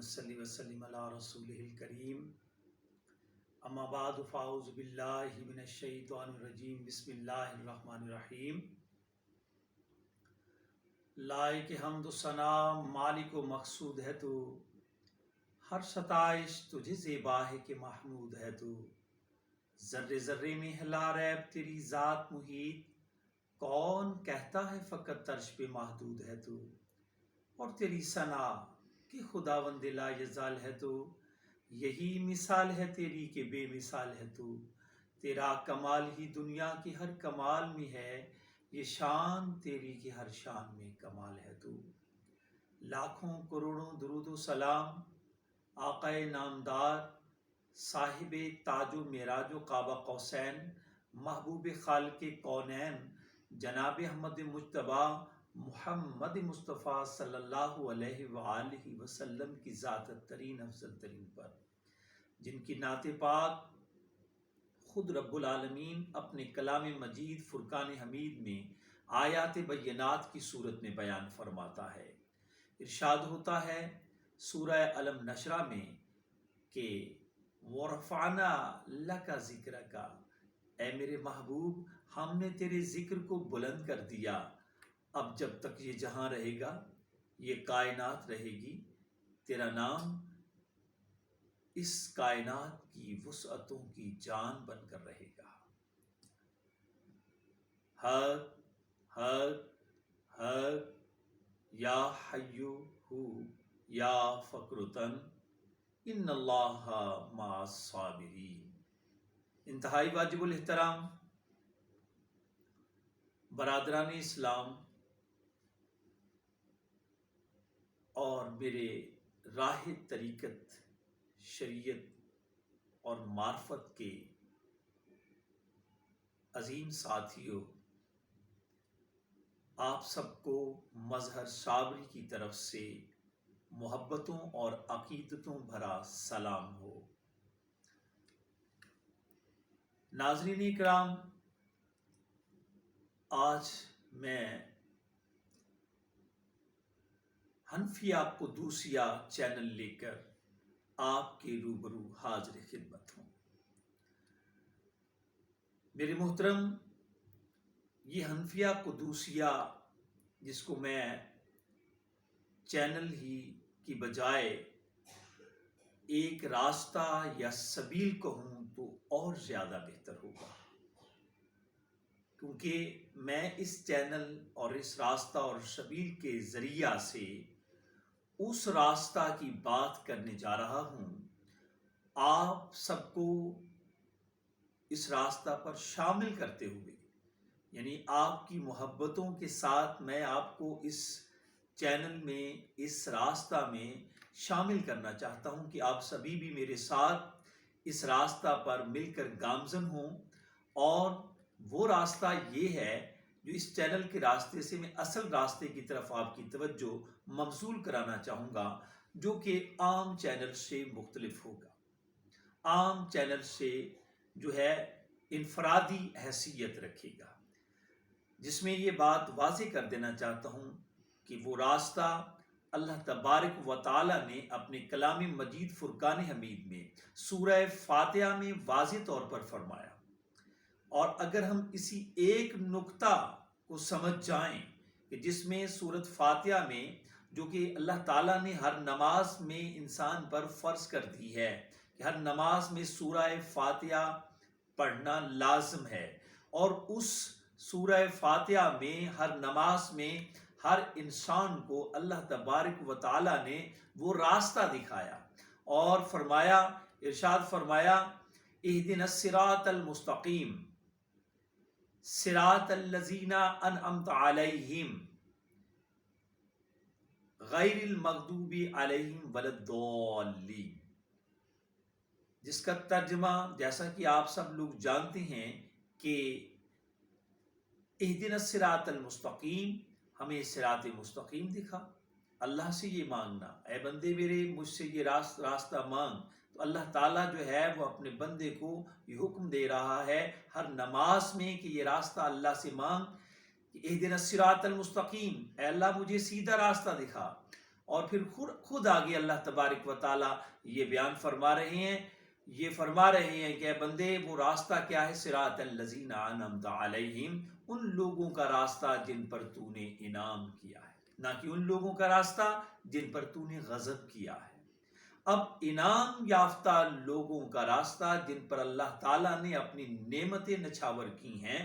صلی وسلم علی رسولہ الکریم اما بعد فاعوذ باللہ من الشیطان الرجیم بسم اللہ الرحمن الرحیم لائق حمد و ثنا مالک و مقصود ہے تو ہر ستائش تجھے زیبا ہے کہ محمود ہے تو ذرے ذرے میں ہے لا ریب تیری ذات محیط کون کہتا ہے فقط طرش پہ محدود ہے تو اور تیری ثنا کہ خداوند لا یزال ہے تو یہی مثال ہے تیری کہ بے مثال ہے تو تیرا کمال ہی دنیا کی ہر کمال میں ہے یہ شان تیری کی ہر شان میں کمال ہے تو لاکھوں کروڑوں درود و سلام آقا نامدار صاحب تاج و معراج و قاب قوسین محبوب خالق کونین جناب احمد مجتبی محمد مصطفیٰ صلی اللہ علیہ وآلہ وسلم کی ذات ترین افضل ترین پر جن کی نعت پاک خود رب العالمین اپنے کلام مجید فرقان حمید میں آیات بینات کی صورت میں بیان فرماتا ہے۔ ارشاد ہوتا ہے سورہ علم نشرہ میں کہ وَرَفَعْنَا لَكَ ذِكْرَكَ، اے میرے محبوب ہم نے تیرے ذکر کو بلند کر دیا۔ اب جب تک یہ جہاں رہے گا، یہ کائنات رہے گی، تیرا نام اس کائنات کی وسعتوں کی جان بن کر رہے گا۔ حق حق حق یا حیو ہو یا فقرتن ان اللہ مع الصابرین۔ انتہائی واجب الاحترام برادران اسلام اور میرے راہ طریقت شریعت اور معرفت کے عظیم ساتھیوں، آپ سب کو مظہر صابری کی طرف سے محبتوں اور عقیدتوں بھرا سلام ہو۔ ناظرین اکرام، آج میں حنفیہ قدوسیہ چینل لے کر آپ کے روبرو حاضر خدمت ہوں۔ میرے محترم، یہ حنفیہ قدوسیہ جس کو میں چینل ہی کی بجائے ایک راستہ یا سبیل کہوں تو اور زیادہ بہتر ہوگا، کیونکہ میں اس چینل اور اس راستہ اور سبیل کے ذریعہ سے اس راستہ کی بات کرنے جا رہا ہوں، آپ سب کو اس راستہ پر شامل کرتے ہوئے، یعنی آپ کی محبتوں کے ساتھ میں آپ کو اس چینل میں اس راستہ میں شامل کرنا چاہتا ہوں کہ آپ سبھی بھی میرے ساتھ اس راستہ پر مل کر گامزن ہوں۔ اور وہ راستہ یہ ہے جو اس چینل کے راستے سے میں اصل راستے کی طرف آپ کی توجہ مبذول کرانا چاہوں گا، جو کہ عام چینل سے مختلف ہوگا، عام چینل سے جو ہے انفرادی حیثیت رکھے گا، جس میں یہ بات واضح کر دینا چاہتا ہوں کہ وہ راستہ اللہ تبارک و تعالی نے اپنے کلام مجید فرقان حمید میں سورہ فاتحہ میں واضح طور پر فرمایا، اور اگر ہم اسی ایک نقطہ کو سمجھ جائیں کہ جس میں سورۃ فاتحہ میں، جو کہ اللہ تعالیٰ نے ہر نماز میں انسان پر فرض کر دی ہے کہ ہر نماز میں سورہ فاتحہ پڑھنا لازم ہے، اور اس سورہ فاتحہ میں ہر نماز میں ہر انسان کو اللہ تبارک و تعالیٰ نے وہ راستہ دکھایا اور فرمایا، ارشاد فرمایا اہدنا الصراط المستقیم صراط الذین انعمت علیہم غیر المغضوب علیہم ولا الضالین، جس کا ترجمہ جیسا کہ آپ سب لوگ جانتے ہیں کہ اہدنا الصراط المستقیم، ہمیں صراط مستقیم دکھا۔ اللہ سے یہ مانگنا، اے بندے میرے مجھ سے یہ راستہ مانگ، تو اللہ تعالیٰ جو ہے وہ اپنے بندے کو یہ حکم دے رہا ہے ہر نماز میں کہ یہ راستہ اللہ سے مانگ کہ اہدنا الصراط المستقیم، اے اللہ مجھے سیدھا راستہ دکھا۔ اور پھر خود آگے اللہ تبارک و تعالیٰ یہ بیان فرما رہے ہیں، یہ فرما رہے ہیں کہ اے بندے وہ راستہ کیا ہے، صراط الذین انعمت علیہم، ان لوگوں کا راستہ جن پر تو نے انعام کیا ہے، نہ کہ ان لوگوں کا راستہ جن پر تو نے غضب کیا ہے۔ اب انعام یافتہ لوگوں کا راستہ جن پر اللہ تعالیٰ نے اپنی نعمتیں نچھاور کی ہیں،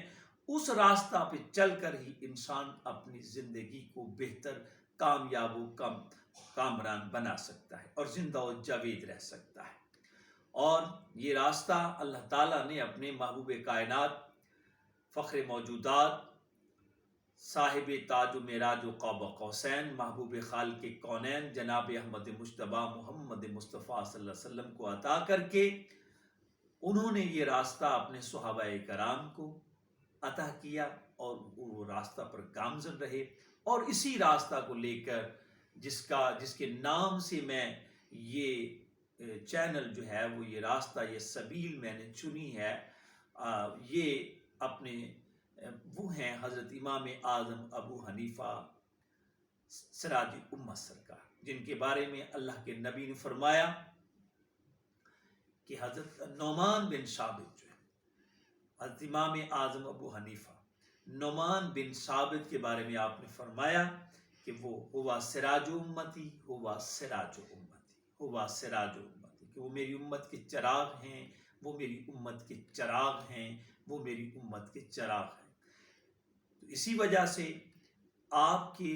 اس راستہ پہ چل کر ہی انسان اپنی زندگی کو بہتر، کامیاب و کامران بنا سکتا ہے اور زندہ و جاوید رہ سکتا ہے۔ اور یہ راستہ اللہ تعالیٰ نے اپنے محبوب کائنات، فخر موجودات، صاحب تاج و معراج و قاب قوسین، محبوب خالق کونین جناب احمد مجتبیٰ محمد مصطفیٰ صلی اللہ علیہ وسلم کو عطا کر کے انہوں نے یہ راستہ اپنے صحابہ کرام کو عطا کیا اور وہ راستہ پر گامزن رہے، اور اسی راستہ کو لے کر جس کے نام سے میں یہ چینل جو ہے وہ یہ راستہ، یہ سبیل میں نے چنی ہے، یہ اپنے وہ ہیں حضرت امام اعظم ابو حنیفہ سراج امت سرکار، جن کے بارے میں اللہ کے نبی نے فرمایا کہ حضرت نعمان بن ثابت جو ہے، حضرت امام اعظم ابو حنیفہ نعمان بن ثابت کے بارے میں آپ نے فرمایا کہ وہ ہوا سراج امتی، ہوا سراج امتی، ہوا سراج امتی، کہ وہ میری امت کے چراغ ہیں، وہ میری امت کے چراغ ہیں، وہ میری امت کے چراغ ہیں۔ تو اسی وجہ سے آپ کے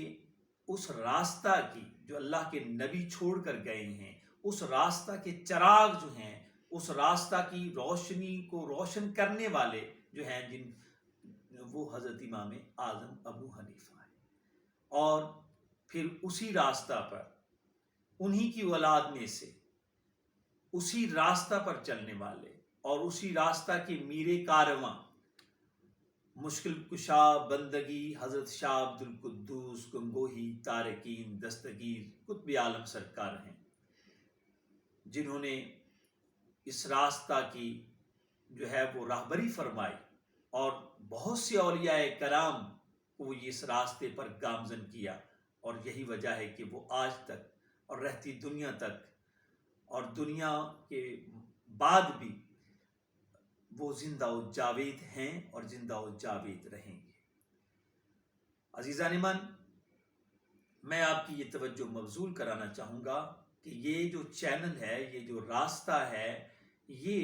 اس راستہ کی جو اللہ کے نبی چھوڑ کر گئے ہیں، اس راستہ کے چراغ جو ہیں، اس راستہ کی روشنی کو روشن کرنے والے جو ہیں وہ حضرت امام اعظم ابو حنیفہ ہیں، اور پھر اسی راستہ پر انہی کی اولاد میں سے اسی راستہ پر چلنے والے اور اسی راستہ کے میرے کارواں مشکل کشا بندگی حضرت شاہ عبد القدوس گنگوہی تارکین دستگیر قطب عالم سرکار ہیں، جنہوں نے اس راستہ کی جو ہے وہ راہبری فرمائی، اور بہت سے اولیاء کرام کو اس راستے پر گامزن کیا، اور یہی وجہ ہے کہ وہ آج تک اور رہتی دنیا تک اور دنیا کے بعد بھی وہ زندہ و جاوید ہیں اور زندہ و جاوید رہیں گے۔ عزیزان من، میں آپ کی یہ توجہ مبذول کرانا چاہوں گا کہ یہ جو چینل ہے، یہ جو راستہ ہے، یہ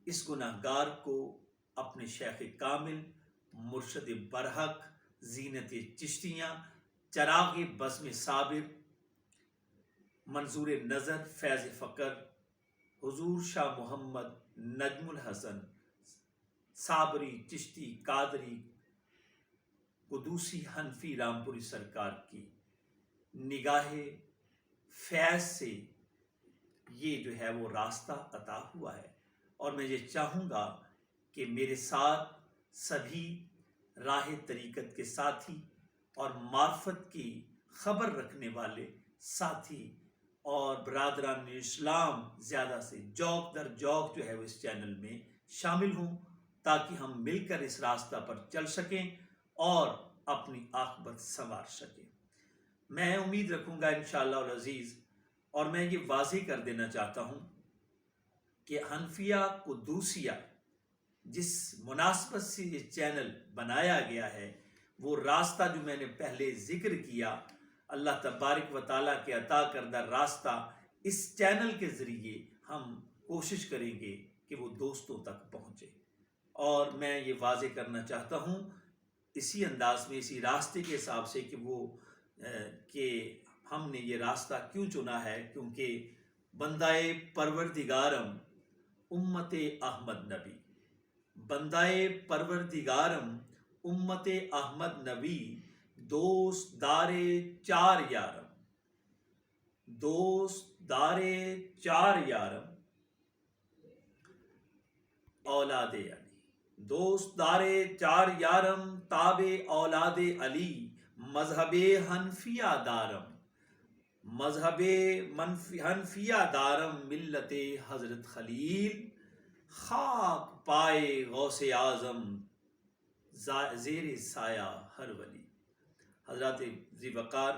اس گناہگار کو اپنے شیخ کامل، مرشد برحق، زینت چشتیاں، چراغ بزم صابر، منظور نظر، فیض فقر، حضور شاہ محمد نجم الحسن صابری چشتی قادری قدوسی حنفی رامپوری سرکار کی نگاہ فیض سے یہ جو ہے وہ راستہ عطا ہوا ہے، اور میں یہ چاہوں گا کہ میرے ساتھ سبھی راہ طریقت کے ساتھی اور معرفت کی خبر رکھنے والے ساتھی اور برادران اسلام زیادہ سے جوق در جوق جو ہے وہ اس چینل میں شامل ہوں، تاکہ ہم مل کر اس راستہ پر چل سکیں اور اپنی عاقبت سنوار سکیں۔ میں امید رکھوں گا انشاءاللہ العزیز، اور میں یہ واضح کر دینا چاہتا ہوں کہ حنفیہ قدوسیہ جس مناسبت سے یہ چینل بنایا گیا ہے، وہ راستہ جو میں نے پہلے ذکر کیا، اللہ تبارک و تعالیٰ کے عطا کردہ راستہ، اس چینل کے ذریعے ہم کوشش کریں گے کہ وہ دوستوں تک پہنچے۔ اور میں یہ واضح کرنا چاہتا ہوں اسی انداز میں، اسی راستے کے حساب سے کہ ہم نے یہ راستہ کیوں چنا ہے، کیونکہ بندائے پروردگارم امت احمد نبی، بندائے پروردگارم امت احمد نبی، دوست دارے چار یارم، دوست دارے چار یارم اولاد علی، دوست دارے چار یارم تابع اولاد علی، مذہب حنفیہ دارم، مذہب حنفیہ دارم، ملت حضرت خلیل، خاک پائے غوث اعظم، زیر سایہ ہر ولی۔ حضرات ذی وقار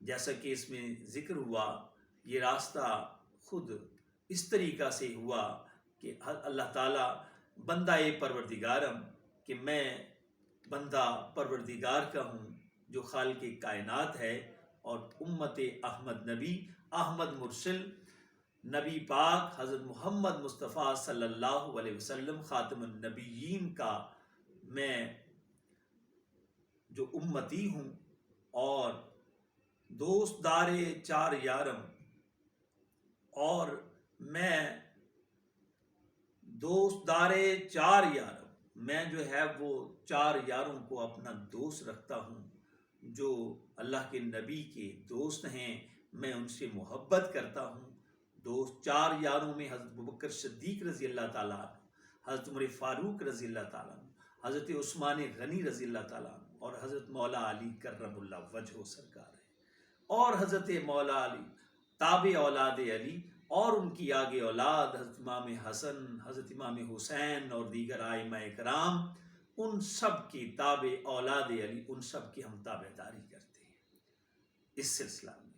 جیسا کہ اس میں ذکر ہوا، یہ راستہ خود اس طریقہ سے ہوا کہ اللہ تعالیٰ بندہ پروردگارم، کہ میں بندہ پروردگار کا ہوں جو خالق کائنات ہے، اور امت احمد نبی، احمد مرسل نبی پاک حضرت محمد مصطفیٰ صلی اللہ علیہ وسلم خاتم النبیین کا میں جو امتی ہوں، اور دوست دار چار یارم، اور میں دوست دار چار یارم، میں جو ہے وہ چار یاروں کو اپنا دوست رکھتا ہوں جو اللہ کے نبی کے دوست ہیں، میں ان سے محبت کرتا ہوں۔ دوست چار یاروں میں حضرت ابوبکر صدیق رضی اللہ تعالیٰ عنہ، حضرت عمر فاروق رضی اللہ تعالیٰ عنہ، حضرت عثمان غنی رضی اللہ تعالیٰ عنہ، اور حضرت مولا علی کرم اللہ وجہہ سرکار ہے، اور حضرت مولا علی تابع اولاد علی، اور ان کی آگے اولاد حضرت امام حسن، حضرت امام حسین اور دیگر ائمہ کرام، ان سب کی تابع اولاد علی، ان سب کی ہم تابع داری کرتے ہیں، اس سلسلہ میں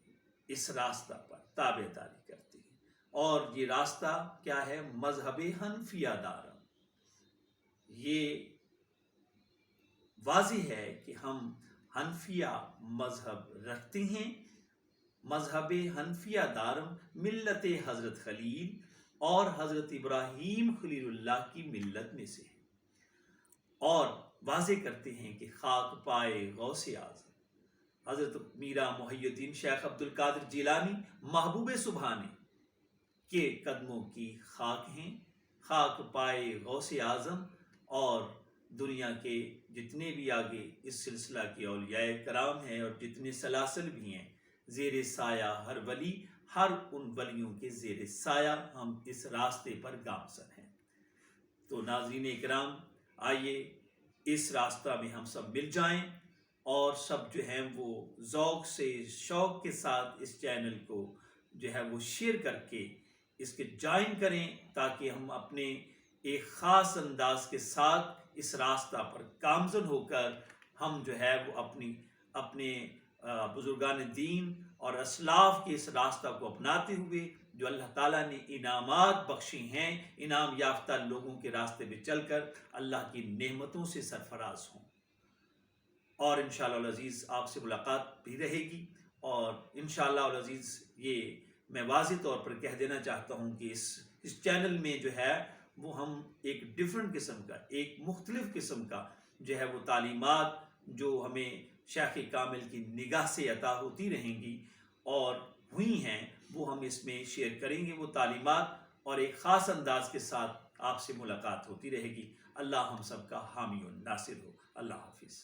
اس راستہ پر تابع داری کرتے ہیں۔ اور یہ راستہ کیا ہے؟ مذہب حنفیہ دارم۔ یہ واضح ہے کہ ہم حنفیہ مذہب رکھتے ہیں، مذہب حنفیہ دارم، ملت حضرت خلیل اور حضرت ابراہیم خلیل اللہ کی ملت میں سے ہے، اور واضح کرتے ہیں کہ خاک پائے غوث اعظم حضرت میرا محی الدین شیخ عبد القادر جیلانی محبوب سبحانی کے قدموں کی خاک ہیں، خاک پائے غوث اعظم، اور دنیا کے جتنے بھی آگے اس سلسلہ کے اولیاء کرام ہیں اور جتنے سلاسل بھی ہیں، زیر سایہ ہر ولی، ہر ان ولیوں کے زیر سایہ ہم اس راستے پر گامزن ہیں۔ تو ناظرین اکرام، آئیے اس راستہ میں ہم سب مل جائیں، اور سب جو ہیں وہ ذوق سے شوق کے ساتھ اس چینل کو جو ہے وہ شیئر کر کے اس کے جوائن کریں، تاکہ ہم اپنے ایک خاص انداز کے ساتھ اس راستہ پر گامزن ہو کر ہم جو ہے وہ اپنے بزرگان دین اور اسلاف کے اس راستہ کو اپناتے ہوئے جو اللہ تعالیٰ نے انعامات بخشی ہیں، انعام یافتہ لوگوں کے راستے میں چل کر اللہ کی نعمتوں سے سرفراز ہوں۔ اور انشاءاللہ العزیز آپ سے ملاقات بھی رہے گی، اور انشاءاللہ العزیز یہ میں واضح طور پر کہہ دینا چاہتا ہوں کہ اس چینل میں جو ہے وہ ہم ایک ڈیفرنٹ قسم کا، ایک مختلف قسم کا جو ہے وہ تعلیمات جو ہمیں شیخ کامل کی نگاہ سے عطا ہوتی رہیں گی اور ہوئی ہیں، وہ ہم اس میں شیئر کریں گے وہ تعلیمات، اور ایک خاص انداز کے ساتھ آپ سے ملاقات ہوتی رہے گی۔ اللہ ہم سب کا حامی و ناصر ہو۔ اللہ حافظ۔